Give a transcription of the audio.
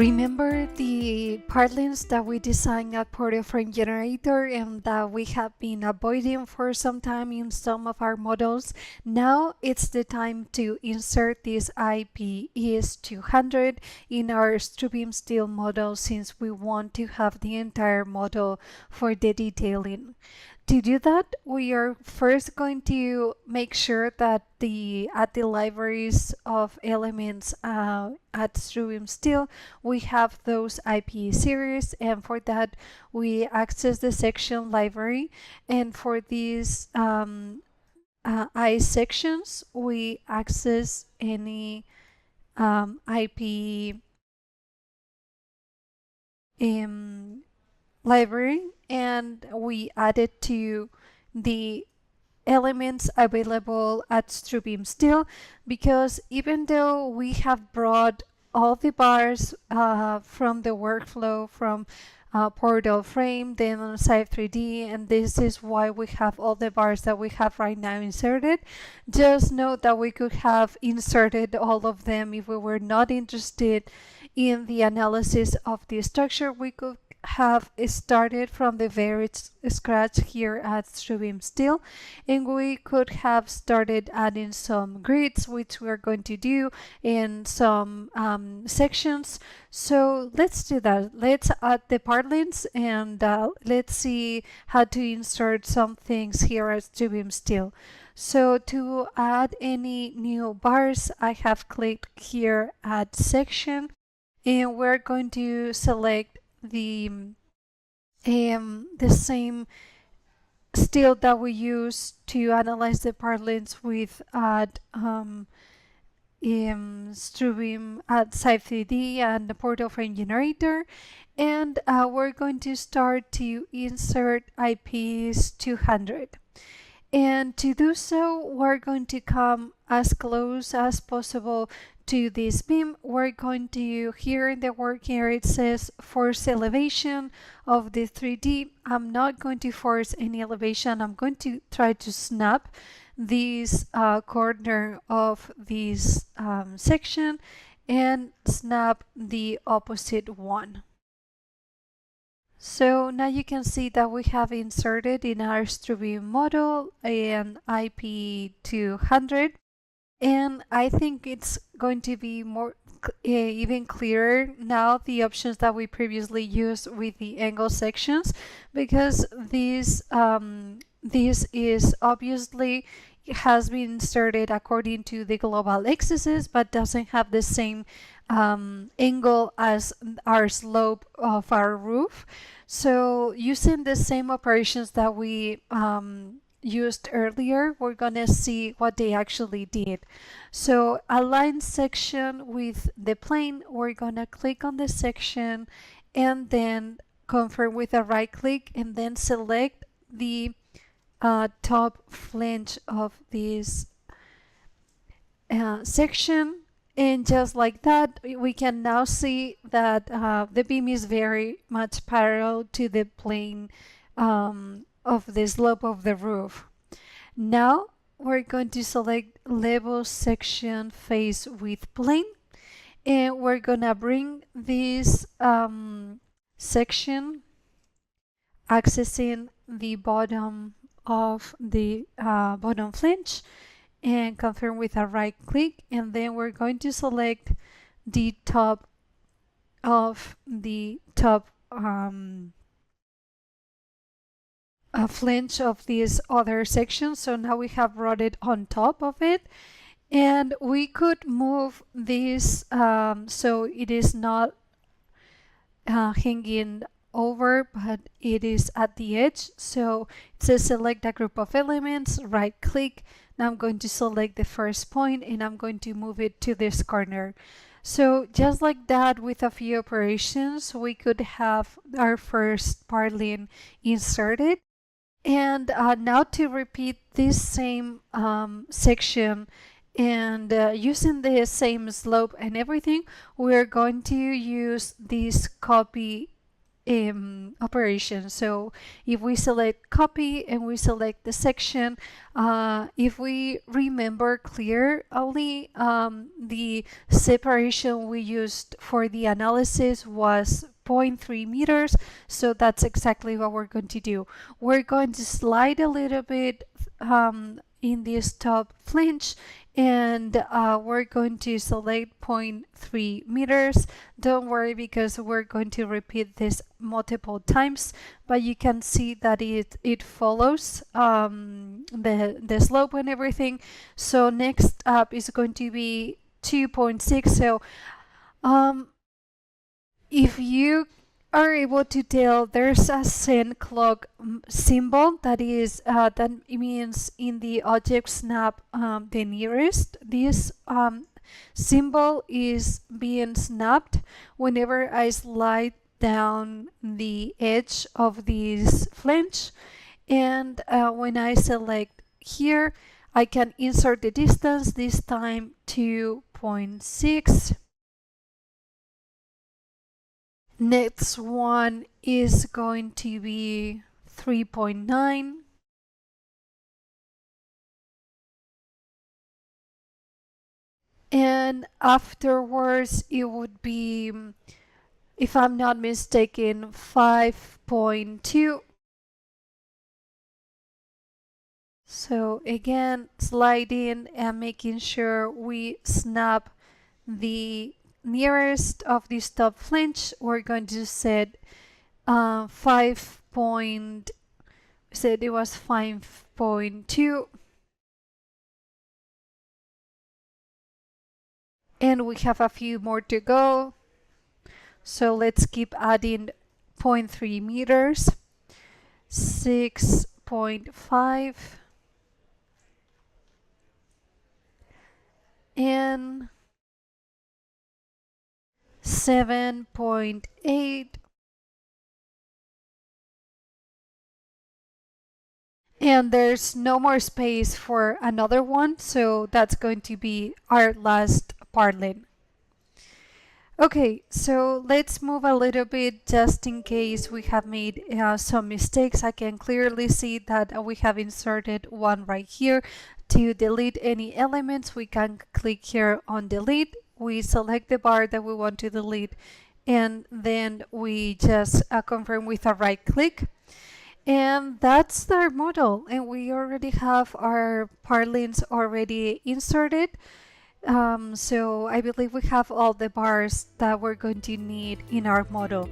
Remember the partlines that we designed at Portal Frame Generator and that we have been avoiding for some time in some of our models? Now it's the time to insert this CYPE-200 in our Strubeam Steel model, since we want to have the entire model for the detailing. To do that, we are first going to make sure that at the libraries of elements at Strubeam Steel, we have those IP series, and for that we access the section library, and for these I sections we access any IP library, and we add it to the elements available at Strubeam Steel, because even though we have brought all the bars from the workflow from Portal Frame, then on CYPE-3D, and this is why we have all the bars that we have right now inserted. Just note that we could have inserted all of them if we were not interested in the analysis of the structure. We could have started from the very scratch here at Strubeam Steel, and we could have started adding some grids, which we're going to do in some sections. So let's do that. Let's add the partlines, and let's see how to insert some things here at Strubeam Steel. So to add any new bars, I have clicked here at section, and we're going to select the same steel that we use to analyze the partlines with at Strubeam at CYPE-3D and the Portal Frame Generator, and we're going to start to insert IPs-200. And to do so, we're going to come as close as possible to this beam. We're going to, here in the work area, it says force elevation of the 3D. I'm not going to force any elevation. I'm going to try to snap this corner of this section and snap the opposite one. So now you can see that we have inserted in our Strubeam model an IP-200, and I think it's going to be more even clearer now the options that we previously used with the angle sections, because this is obviously has been inserted according to the global axes, but doesn't have the same angle as our slope of our roof. So using the same operations that we used earlier, we're gonna see what they actually did. So align section with the plane, we're gonna click on the section and then confirm with a right click, and then select the top flange of this section, and just like that we can now see that the beam is very much parallel to the plane of the slope of the roof. Now we're going to select level section face with plane, and we're gonna bring this section accessing the bottom of the bottom flange, and confirm with a right click, and then we're going to select the top of the top flange of this other section. So now we have brought it on top of it, and we could move this so it is not hanging over, but it is at the edge. So it says select a group of elements, right click. Now I'm going to select the first point, and I'm going to move it to this corner. So just like that, with a few operations, we could have our first partline inserted. And now to repeat this same section and using the same slope and everything, we're going to use this copy operation. So if we select copy and we select the section, if we remember clearly, the separation we used for the analysis was 0.3 meters. So that's exactly what we're going to do. We're going to slide a little bit in this top flange, and we're going to select 0.3 meters. Don't worry, because we're going to repeat this multiple times, but you can see that it follows the slope and everything. So next up is going to be 2.6. So if you are able to tell, there's a send clock symbol that is that means in the object snap the nearest. This symbol is being snapped whenever I slide down the edge of this flange, and when I select here, I can insert the distance, this time 2.6. Next one is going to be 3.9. And afterwards it would be, if I'm not mistaken, 5.2. So again, sliding and making sure we snap the nearest of this top flange. We're going to set 5 point, said it was 5.2, and we have a few more to go. So let's keep adding 0.3 meters, 6.5, and 7.8. And there's no more space for another one, so that's going to be our last partlin. Okay, so let's move a little bit just in case we have made some mistakes. I can clearly see that we have inserted one right here. To delete any elements, we can click here on delete. We select the bar that we want to delete, and then we just confirm with a right click. And that's our model, and we already have our partlins already inserted. So I believe we have all the bars that we're going to need in our model.